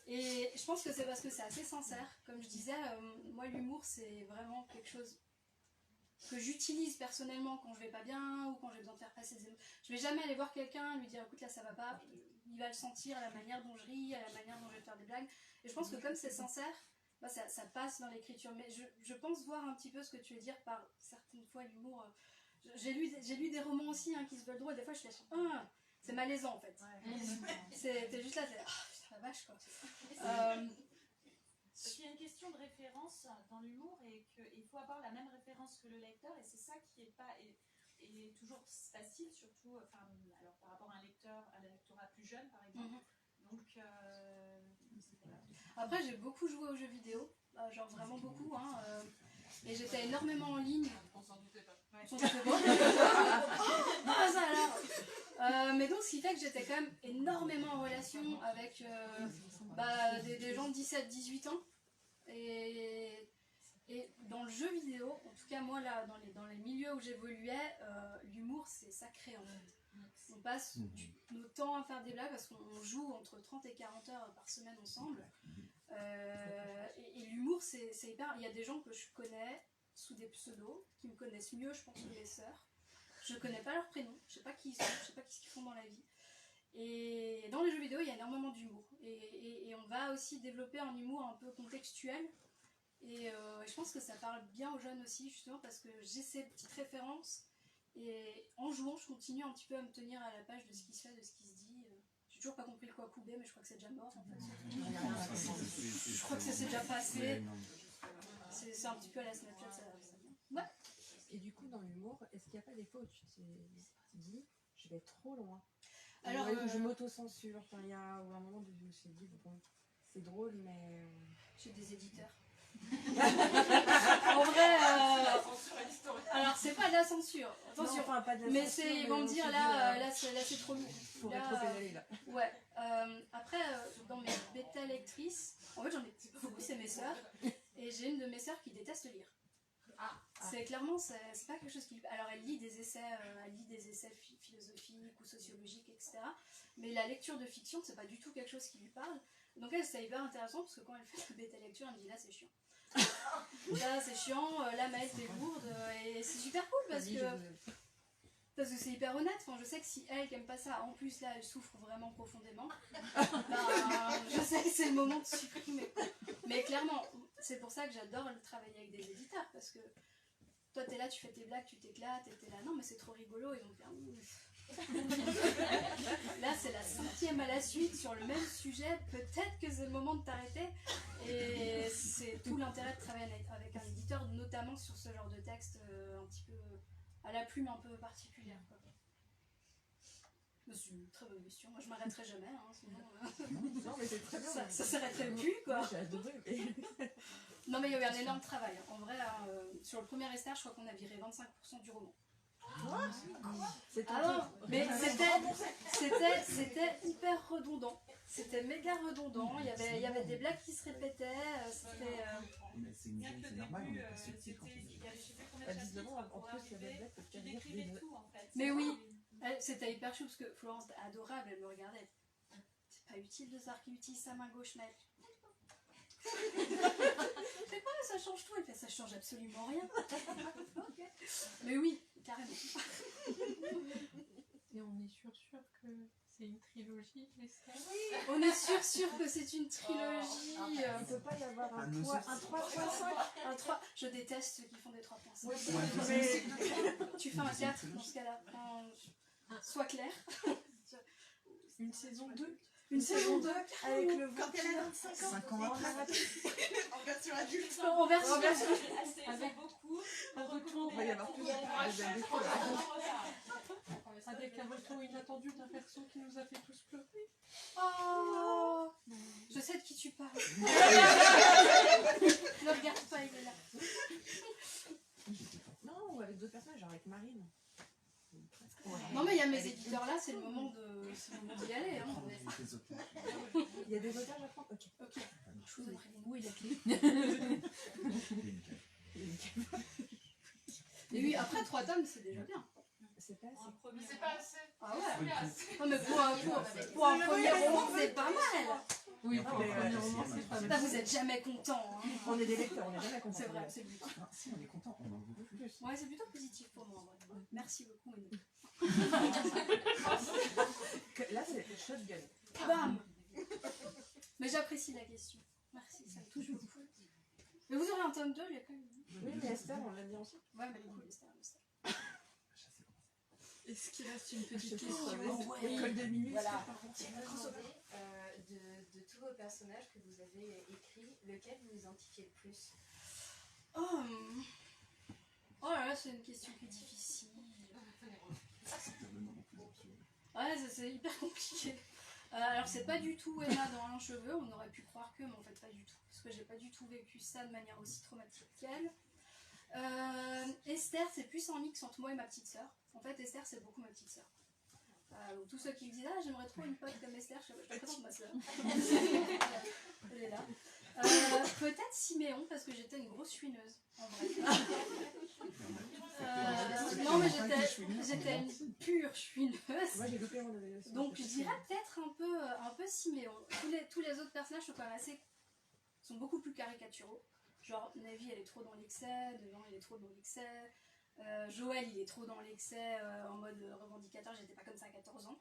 Speaker 2: Et je pense que c'est parce que c'est assez sincère. Comme je disais, moi l'humour c'est vraiment quelque chose que j'utilise personnellement quand je vais pas bien ou quand j'ai besoin de faire passer des émotions. Je vais jamais aller voir quelqu'un et lui dire écoute là ça va pas, il va le sentir à la manière dont je ris, à la manière dont je vais faire des blagues. Et je pense que comme c'est sincère, bah, ça passe dans l'écriture. Mais je pense voir un petit peu ce que tu veux dire par certaines fois l'humour. J'ai lu des romans aussi hein, qui se veulent drôles, des fois je suis là, c'est malaisant en fait. Ouais. T'es juste là, la vache quoi.
Speaker 7: Il y a une question de référence dans l'humour et qu'il faut avoir la même référence que le lecteur et c'est ça qui est pas est toujours facile surtout alors par rapport à un lectorat plus jeune par exemple. Donc voilà.
Speaker 2: Après j'ai beaucoup joué aux jeux vidéo, genre vraiment beaucoup hein, et j'étais énormément en ligne.
Speaker 7: On s'en doutait pas.
Speaker 2: On s'en doutait pas. Ah ça alors. Mais donc ce qui fait que j'étais quand même énormément en relation avec des gens de 17-18 ans et dans le jeu vidéo, en tout cas moi là dans les milieux où j'évoluais, l'humour c'est sacré en fait. On passe notre temps à faire des blagues parce qu'on joue entre 30 et 40 heures par semaine ensemble et l'humour c'est hyper, il y a des gens que je connais sous des pseudos qui me connaissent mieux je pense que mes sœurs. Je connais pas leur prénom, je sais pas qui ils sont, je sais pas ce qu'ils font dans la vie. Et dans les jeux vidéo, il y a énormément d'humour. Et on va aussi développer un humour un peu contextuel. Et je pense que ça parle bien aux jeunes aussi, justement, parce que j'ai ces petites références. Et en jouant, je continue un petit peu à me tenir à la page de ce qui se fait, de ce qui se dit. J'ai toujours pas compris le quoi couper, mais je crois que c'est déjà mort en fait. Je crois que c'est déjà passé. C'est un petit peu à la Snapchat, ça vient. Ouais.
Speaker 8: Et du coup, dans l'humour, est-ce qu'il n'y a pas des fois où tu t'es dit, je vais trop loin?
Speaker 2: Alors,
Speaker 8: Ouais, je m'auto-censure. Enfin, il y a un moment où je me suis dit, bon, c'est drôle, mais...
Speaker 2: j'ai des éditeurs. En vrai, alors c'est pas de la censure, attention.
Speaker 8: Non, enfin, pas de la
Speaker 2: Mais
Speaker 8: censure,
Speaker 2: c'est, ils vont
Speaker 8: on
Speaker 2: me
Speaker 8: se
Speaker 2: dire
Speaker 8: dit,
Speaker 2: là c'est trop lourd.
Speaker 8: faut
Speaker 2: Là,
Speaker 8: rétro-pédaler, là.
Speaker 2: Ouais. Après, dans mes bêta lectrices, en fait j'en ai beaucoup, c'est mes sœurs. Et j'ai une de mes sœurs qui déteste lire. C'est clairement, c'est pas quelque chose qui... Alors elle lit des essais, philosophiques ou sociologiques, etc. Mais la lecture de fiction, c'est pas du tout quelque chose qui lui parle. Donc elle, c'est hyper intéressant parce que quand elle fait la bêta lecture, elle me dit là c'est chiant. Là c'est chiant, la maître est lourde, et c'est super cool parce que c'est hyper honnête. Enfin, je sais que si elle qui aime pas ça, en plus là elle souffre vraiment profondément, je sais que c'est le moment de supprimer. Mais clairement, c'est pour ça que j'adore travailler avec des éditeurs, parce que toi t'es là, tu fais tes blagues, tu t'éclates, et t'es là, non mais c'est trop rigolo, ils vont te dire là c'est la 5e à la suite sur le même sujet, peut-être que c'est le moment de t'arrêter. Et c'est tout l'intérêt de travailler avec un éditeur, notamment sur ce genre de texte un petit peu à la plume un peu particulière, quoi. C'est une très bonne question, moi je m'arrêterai jamais, hein, sinon
Speaker 8: Non, mais c'est très bien.
Speaker 2: ça s'arrêterait plus, quoi.
Speaker 8: Moi, j'ai adoré, mais...
Speaker 2: Non mais il y a eu un énorme travail, en vrai, sur le premier Esther, je crois qu'on a viré 25% du roman.
Speaker 8: C'est
Speaker 2: Ah non, mais c'était hyper redondant. C'était méga redondant. Il y avait des blagues qui se répétaient. C'était.
Speaker 6: Mais c'est une jeune, c'est normal, on est pas subtil quand on est jeune.
Speaker 8: À 19 ans, en plus, il y avait des blagues que tu
Speaker 7: Tu décrivais tout en fait.
Speaker 2: Mais oui, c'était hyper chou parce que Florence, adorable, elle me regardait. C'est pas utile de savoir qu'il utilise sa main gauche, mec. C'est quoi, ça change tout? Elle fait, ça change absolument rien. Okay. Mais oui, carrément.
Speaker 4: Et on est sûr que c'est une trilogie, Esther.
Speaker 2: On est sûr que c'est une trilogie.
Speaker 8: Il ne peut pas y avoir un 3.5.
Speaker 2: Un 3. Je déteste ceux qui font des 3.5.
Speaker 8: Ouais,
Speaker 2: mais tu fais un 4 dans ce cas-là. Sois clair.
Speaker 4: Une saison 2.
Speaker 2: Une saison 2
Speaker 8: avec le
Speaker 3: Quand elle a 25 ans.
Speaker 6: 5 ans après.
Speaker 3: En version adulte.
Speaker 2: En version
Speaker 7: Avec beaucoup.
Speaker 4: Un retour,
Speaker 8: Il va y avoir plus de
Speaker 4: avec un retour inattendu d'un perso qui nous a fait tous pleurer.
Speaker 2: Oh, je sais de qui tu parles. Ne regarde pas, il est là.
Speaker 8: Non, ou avec d'autres personnages, genre avec Marine.
Speaker 2: Non mais il y a mes éditeurs là, c'est le moment d'y aller. Hein.
Speaker 8: Il y a des otages à prendre. Ok.
Speaker 2: Ok. Je vous donnerai les mots et la clé. Et oui, après 3 tomes, c'est déjà bien.
Speaker 8: C'est pas assez.
Speaker 7: C'est pas assez.
Speaker 2: Ah ouais. Non mais pour un premier roman, c'est pas mal.
Speaker 4: Oui,
Speaker 6: pour
Speaker 4: pour
Speaker 6: le
Speaker 4: le
Speaker 6: premier
Speaker 4: roman,
Speaker 6: roman,
Speaker 4: c'est pas
Speaker 2: Putain,
Speaker 4: mal.
Speaker 2: vous êtes jamais contents. Hein.
Speaker 8: On est des lecteurs, on est jamais contents.
Speaker 2: C'est vrai, c'est le but.
Speaker 6: Non, si on est content, on en veut plus.
Speaker 2: Ouais, c'est plutôt positif pour moi. Ouais. Merci beaucoup.
Speaker 8: Là, c'est shotgun.
Speaker 2: Bam. Mais j'apprécie la question. Merci, ça me touche beaucoup. Mais vous aurez un tome 2, il y a quand même...
Speaker 8: Oui, mais Esther, on l'a dit ensemble.
Speaker 2: Ouais, mais cool, Esther.
Speaker 4: Est-ce qu'il reste une petite
Speaker 8: Je
Speaker 4: question?
Speaker 8: sais pas,
Speaker 2: ouais.
Speaker 4: École des minutes.
Speaker 9: Voilà. Je me demandais, de tous vos personnages que vous avez écrits, lequel vous identifiez le plus?
Speaker 2: Oh là là, c'est une question qui est difficile. Ouais, c'est hyper compliqué. Alors c'est pas du tout Emma dans un cheveu, on aurait pu croire que, mais en fait pas du tout. Parce que j'ai pas du tout vécu ça de manière aussi traumatique qu'elle. Esther, c'est plus un mix entre moi et ma petite sœur. En fait, Esther, c'est beaucoup ma petite sœur. Donc, tous ceux qui me disent ah j'aimerais trop une pote comme Esther, je te présente ma sœur. Elle est là. Peut-être Siméon parce que j'étais une grosse chouineuse en vrai. Non mais j'étais une pure chouineuse.
Speaker 8: Moi, j'ai loupé mon évaluation.
Speaker 2: Donc je dirais peut-être un peu Siméon. Tous les autres personnages sont quand même sont beaucoup plus caricaturaux. Genre Navy elle est trop dans l'excès, Devan il est trop dans l'excès. Joël il est trop dans l'excès en mode revendicateur, j'étais pas comme ça à 14 ans.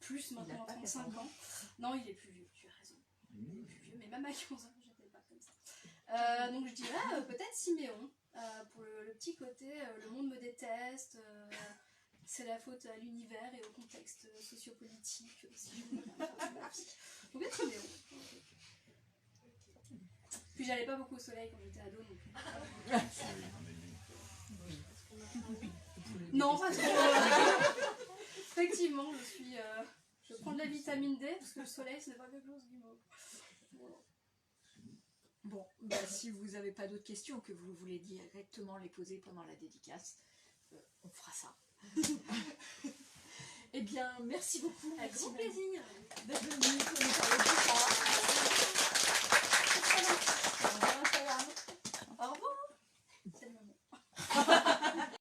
Speaker 2: Plus maintenant à 35 ans. Non il est plus vieux, tu as raison. Il est plus vieux, mais même à 15 ans j'étais pas comme ça. Donc je dirais peut-être Siméon, pour le petit côté, le monde me déteste, c'est la faute à l'univers et au contexte sociopolitique. Si je veux donc être Siméon. Puis j'allais pas beaucoup au soleil quand j'étais ado non plus. Non, pas trop. Effectivement, je suis prendre la vitamine D, parce que le soleil, ce n'est pas quelque chose du mot.
Speaker 1: Bon, bah, si vous n'avez pas d'autres questions, que vous voulez directement les poser pendant la dédicace, on fera ça. Eh bien, merci beaucoup.
Speaker 2: Avec
Speaker 1: Merci
Speaker 2: grand plaisir.
Speaker 1: d'être venue pour nous parler de tout ça.